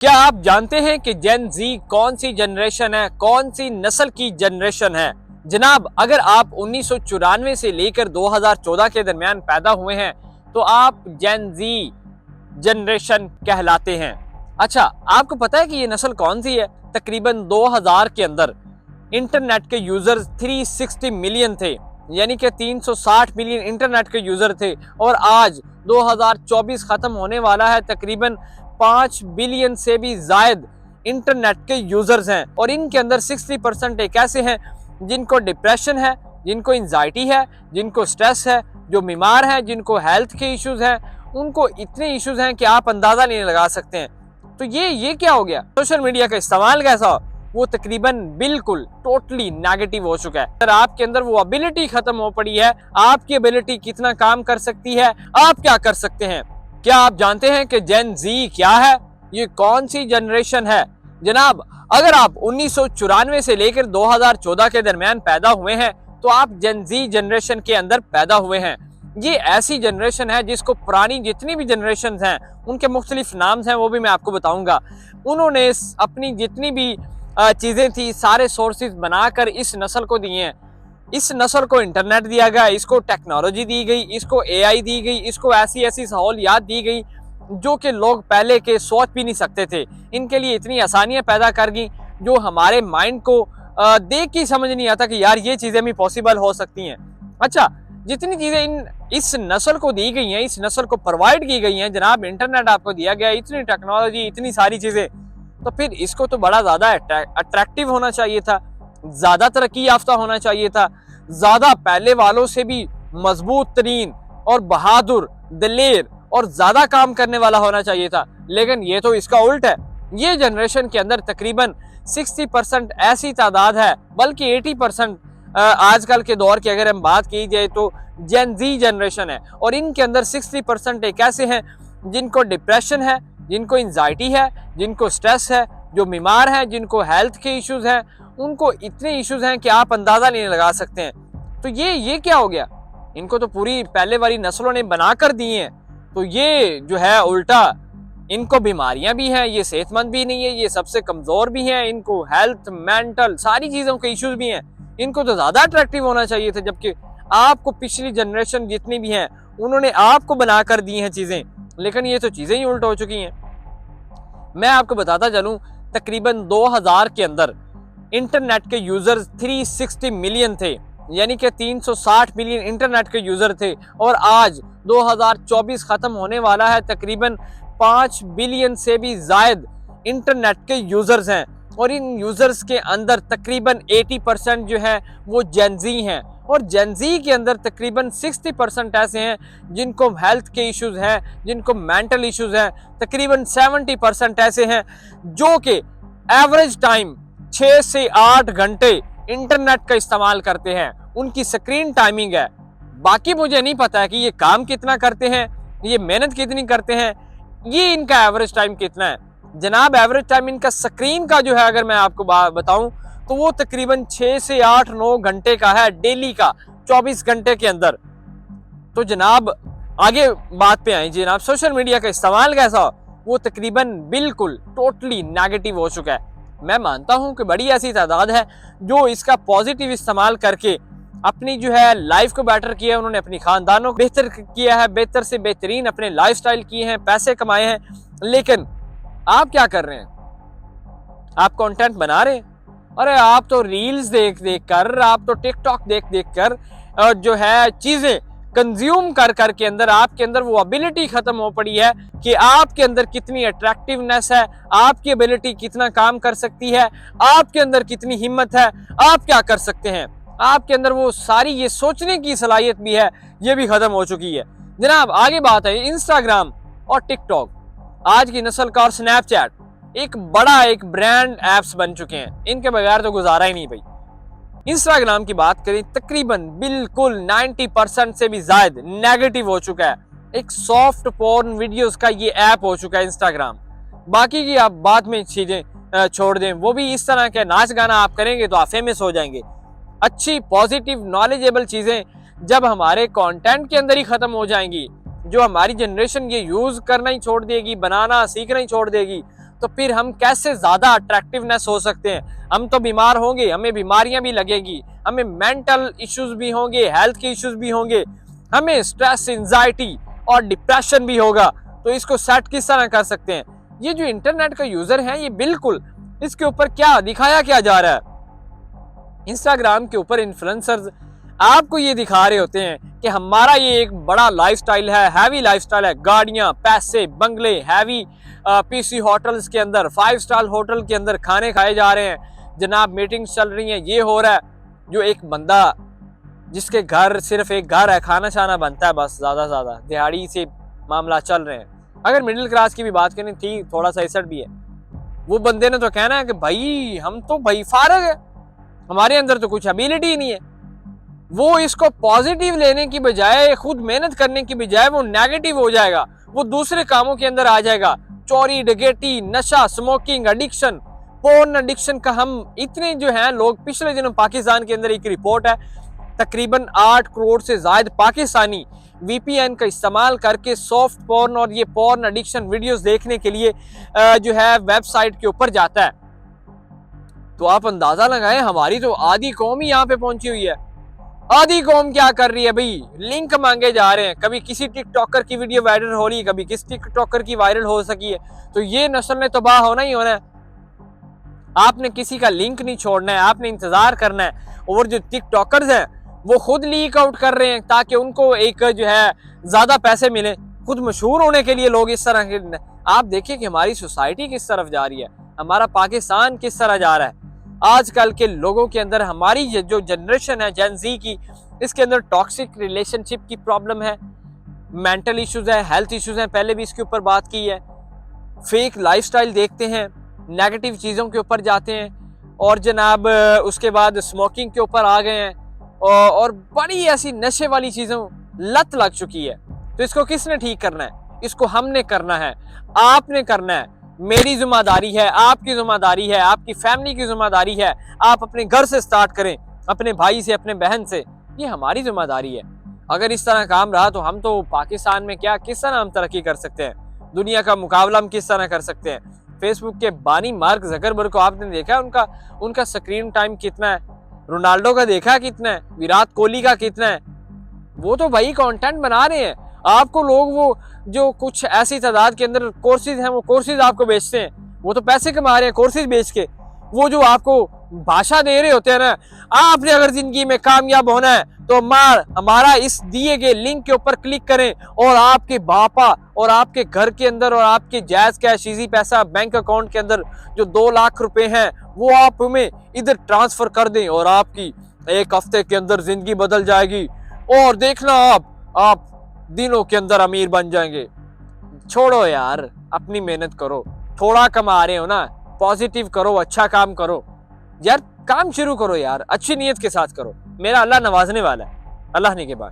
क्या आप जानते हैं कि जेन जी कौन सी जनरेशन है, कौन सी नस्ल की जनरेशन है? जनाब, अगर आप 1994 से लेकर 2014 के दरमियान पैदा हुए हैं तो आप जेन जी जनरेशन कहलाते हैं। अच्छा, आपको पता है कि ये नस्ल कौन सी है? तकरीबन 2000 के अंदर इंटरनेट के यूजर्स 360 मिलियन थे, यानी कि 360 मिलियन इंटरनेट के यूजर थे, और आज 2024 खत्म होने वाला है, तकरीबन 5 बिलियन से भी ज्यादा इंटरनेट के यूजर्स हैं। और इनके अंदर 60% एक ऐसे हैं जिनको डिप्रेशन है, जिनको एंजाइटी है, जिनको स्ट्रेस है, जो बीमार हैं, जिनको हेल्थ के इश्यूज हैं। उनको इतने इश्यूज हैं कि आप अंदाजा नहीं लगा सकते हैं। तो ये क्या हो गया? सोशल मीडिया का इस्तेमाल कैसा? वो तकरीबन बिल्कुल टोटली नेगेटिव हो चुका है। अगर आपके अंदर वो एबिलिटी खत्म हो पड़ी है, आपकी एबिलिटी कितना काम कर सकती है, आप क्या कर सकते हैं? क्या आप जानते हैं कि जेन जी क्या है? ये कौन सी जनरेशन है? जनाब, अगर आप 1994 से लेकर 2014 के दरमियान पैदा हुए हैं तो आप जेन जी जनरेशन के अंदर पैदा हुए हैं। ये ऐसी जनरेशन है जिसको पुरानी जितनी भी जनरेशन हैं उनके मुख्तलिफ नाम हैं, वो भी मैं आपको बताऊंगा। उन्होंने अपनी जितनी भी चीजें थी, सारे सोर्सेज बनाकर इस नस्ल को दिए हैं। इस नस्ल को इंटरनेट दिया गया, इसको टेक्नोलॉजी दी गई, इसको एआई दी गई, इसको ऐसी ऐसी सहूलियात दी गई जो कि लोग पहले के सोच भी नहीं सकते थे। इनके लिए इतनी आसानियां पैदा कर गई जो हमारे माइंड को देख के समझ नहीं आता कि यार ये चीजें भी पॉसिबल हो सकती हैं। अच्छा, जितनी चीजें इस नस्ल को दी गई हैं, इस नस्ल को प्रोवाइड की गई हैं, जनाब इंटरनेट आपको दिया गया, इतनी टेक्नोलॉजी, इतनी सारी चीजें, तो फिर इसको तो बड़ा ज्यादा अट्रैक्टिव होना चाहिए था, ज्यादा तरक्की याफ्ता होना चाहिए था, ज्यादा पहले वालों से भी मजबूत तरीन और बहादुर, दलेर और ज्यादा काम करने वाला होना चाहिए था। लेकिन ये तो इसका उल्ट है। ये जनरेशन के अंदर तकरीबन 60% ऐसी तादाद है, बल्कि 80% आजकल के दौर की अगर हम बात की जाए तो जेन जी जनरेशन है। और इनके अंदर 60% एक ऐसे हैं जिनको डिप्रेशन है, जिनको एंजाइटी है, जिनको स्ट्रेस है, जो बीमार हैं, जिनको हेल्थ के इश्यूज हैं। उनको इतने इश्यूज हैं कि आप अंदाजा नहीं लगा सकते हैं। तो ये क्या हो गया? इनको तो पूरी पहले वाली नस्लों ने बना कर दी हैं। तो ये जो है उल्टा, इनको बीमारियां भी हैं, ये सेहतमंद भी नहीं है, ये सबसे कमजोर भी हैं, इनको हेल्थ, मेंटल सारी चीजों के इश्यूज भी हैं। इनको तो ज्यादा अट्रैक्टिव होना चाहिए था, जबकि आपको पिछली जनरेशन जितनी भी हैं उन्होंने आपको बना कर दी हैं चीजें। लेकिन ये तो चीजें ही उल्ट हो चुकी हैं। मैं आपको बताता चलूं, तकरीबन 2000 के अंदर इंटरनेट के यूजर्स 360 मिलियन थे, यानी कि 360 मिलियन इंटरनेट के यूजर थे, और आज 2024 खत्म होने वाला है, तकरीबन 5 बिलियन से भी ज्यादा इंटरनेट के यूजर्स हैं। और इन यूजर्स के अंदर तकरीबन 80% जो है वो जेन जी हैं, और जेन जी के अंदर तकरीबन 60% ऐसे हैं जिनको हेल्थ के इश्यूज हैं, जिनको मेंटल इश्यूज हैं। तकरीबन 70% ऐसे हैं जो कि एवरेज टाइम 6 से 8 घंटे इंटरनेट का इस्तेमाल करते हैं, उनकी स्क्रीन टाइमिंग है। बाकी मुझे नहीं पता है कि ये काम कितना करते हैं, ये मेहनत कितनी करते हैं, ये इनका एवरेज टाइम कितना है। जनाब, एवरेज टाइम इनका स्क्रीन का जो है अगर मैं आपको बताऊं तो वो तकरीबन 6 से 8-9 घंटे का है, डेली का, 24 घंटे के अंदर। तो जनाब आगे बात पे आए, जनाब सोशल मीडिया का इस्तेमाल कैसा? वो तकरीबन बिल्कुल टोटली नेगेटिव हो चुका है। मैं मानता हूं कि बड़ी ऐसी तादाद है जो इसका पॉजिटिव इस्तेमाल करके अपनी जो है लाइफ को बेटर किया है, उन्होंने अपनी खानदानों को बेहतर किया है, बेहतर से बेहतरीन अपने लाइफस्टाइल किए हैं, पैसे कमाए हैं। लेकिन आप क्या कर रहे हैं? आप कंटेंट बना रहे हैं। अरे आप तो रील्स देख देख कर, आप तो टिकटॉक देख देख कर जो है चीजें कंज्यूम कर कर के अंदर आपके अंदर वो एबिलिटी खत्म हो पड़ी है कि आपके अंदर कितनी अट्रैक्टिवनेस है, आपकी एबिलिटी कितना काम कर सकती है, आपके अंदर कितनी हिम्मत है, आप क्या कर सकते हैं। आपके अंदर वो सारी ये सोचने की सलाहियत भी है, ये भी खत्म हो चुकी है। जनाब आगे बात है इंस्टाग्राम और टिकटॉक, आज की नस्ल का, और स्नैपचैट एक बड़ा एक ब्रांड एप्स बन चुके हैं, इनके बगैर तो गुजारा ही नहीं भाई। इंस्टाग्राम की बात करें, तकरीबन बिल्कुल 90% से भी ज्यादा नेगेटिव हो चुका है। एक सॉफ्ट पोर्न वीडियोस का ये ऐप हो चुका है इंस्टाग्राम। बाकी की आप बाद में चीजें छोड़ दें, वो भी इस तरह के नाच गाना आप करेंगे तो आप फेमस हो जाएंगे। अच्छी पॉजिटिव नॉलेजेबल चीजें जब हमारे कंटेंट के अंदर ही खत्म हो जाएंगी, जो हमारी जनरेशन ये यूज करना ही छोड़ देगी, बनाना सीखना ही छोड़ देगी, तो फिर हम कैसे ज्यादा अट्रैक्टिवनेस हो सकते हैं। हम तो बीमार होंगे, हमें बीमारियां भी लगेगी, हमें मेंटल इश्यूज भी होंगे, हेल्थ के इश्यूज भी होंगे, हमें स्ट्रेस, एंजाइटी और डिप्रेशन भी होगा। तो इसको सेट किस तरह कर सकते हैं। ये जो इंटरनेट का यूजर है, ये बिल्कुल इसके ऊपर क्या दिखाया क्या जा रहा है, इंस्टाग्राम के ऊपर इन्फ्लुएंसर्स आपको ये दिखा रहे होते हैं कि हमारा ये एक बड़ा लाइफस्टाइल है, हैवी लाइफस्टाइल है, गाड़ियां, पैसे, बंगले, हैवी पीसी होटल्स के अंदर, 5 स्टार होटल के अंदर खाने खाए जा रहे हैं जनाब, मीटिंग्स चल रही हैं, ये हो रहा है। जो एक बंदा जिसके घर सिर्फ एक घर है, खाना शाना बनता है बस, ज्यादा दिहाड़ी से मामला चल रहे हैं। अगर मिडिल क्लास की भी बात करें, ठीक थोड़ा सा ऐसा भी है, वो बंदे ने तो कहना है कि भाई हम तो भाई फारग है, हमारे अंदर तो कुछ एबिलिटी ही नहीं है। वो इसको पॉजिटिव लेने की बजाय, खुद मेहनत करने की बजाय वो नेगेटिव हो जाएगा, वो दूसरे कामों के अंदर आ जाएगा। चोरी, डकैती, नशा, स्मोकिंग एडिक्शन, पोर्न एडिक्शन का हम इतने जो हैं लोग, पिछले दिनों पाकिस्तान के अंदर एक रिपोर्ट है, तकरीबन 8 करोड़ से ज्यादा पाकिस्तानी वीपीएन का इस्तेमाल करके सॉफ्ट पोर्न और ये पोर्न एडिक्शन वीडियोस देखने के लिए जो है वेबसाइट के ऊपर जाता है। तो आप अंदाजा लगाएं, हमारी तो आधी कौम ही यहाँ पे पहुंची हुई है। आधी कौम क्या कर रही है भाई, लिंक मांगे जा रहे हैं। कभी किसी टिकटॉकर की वीडियो वायरल हो रही है, कभी किस टिकटॉकर की वायरल हो सकी है। तो ये नस्ल ने तबाह होना ही होना है। आपने किसी का लिंक नहीं छोड़ना है, आपने इंतजार करना है। और जो टिकटॉकर्स हैं वो खुद लीक आउट कर रहे हैं ताकि उनको एक जो है ज्यादा पैसे मिले, खुद मशहूर होने के लिए लोग इस तरह के। आप देखिए कि हमारी सोसाइटी किस तरफ जा रही है, हमारा पाकिस्तान किस तरह जा रहा है। आजकल के लोगों के अंदर, हमारी जो जनरेशन है जेन ज़ी की, इसके अंदर टॉक्सिक रिलेशनशिप की प्रॉब्लम है, मेंटल इश्यूज है, हेल्थ इश्यूज हैं, पहले भी इसके ऊपर बात की है। फेक लाइफस्टाइल देखते हैं, नेगेटिव चीज़ों के ऊपर जाते हैं, और जनाब उसके बाद स्मोकिंग के ऊपर आ गए हैं, और बड़ी ऐसी नशे वाली चीज़ों लत लग चुकी है। तो इसको किसने ठीक करना है? इसको हमने करना है, आपने करना है। मेरी जिम्मेदारी है, आपकी जिम्मेदारी है, आपकी फैमिली की जिम्मेदारी है। आप अपने घर से स्टार्ट करें, अपने भाई से, अपने बहन से, ये हमारी जिम्मेदारी है। अगर इस तरह काम रहा तो हम तो पाकिस्तान में क्या, किस तरह हम तरक्की कर सकते हैं, दुनिया का मुकाबला हम किस तरह कर सकते हैं। फेसबुक के बानी मार्क ज़करबर्ग को आपने देखा, उनका स्क्रीन टाइम कितना है? रोनाल्डो का देखा कितना है? विराट कोहली का कितना है? वो तो भाई कंटेंट बना रहे हैं। आपको लोग वो जो कुछ ऐसी तादाद के अंदर कोर्सेज हैं, वो कोर्सेज आपको बेचते हैं, वो तो पैसे कमा रहे हैं कोर्सेज बेच के। वो जो आपको भाषा दे रहे होते हैं ना, आपने अगर जिंदगी में कामयाब होना है तो हमारा इस दिए गए लिंक के ऊपर क्लिक करें, और आपके बापा और आपके घर के अंदर और आपके जायज कैश, इजी पैसा बैंक अकाउंट के अंदर जो 2 लाख रुपए हैं वो आप हमें इधर ट्रांसफर कर दें, और आपकी 1 हफ्ते के अंदर जिंदगी बदल जाएगी। और देखना आप दिनों के अंदर अमीर बन जाएंगे। छोड़ो यार, अपनी मेहनत करो, थोड़ा कमा रहे हो ना, पॉजिटिव करो, अच्छा काम करो यार, काम शुरू करो यार, अच्छी नीयत के साथ करो। मेरा अल्लाह नवाजने वाला है, अल्लाह ने के बाद।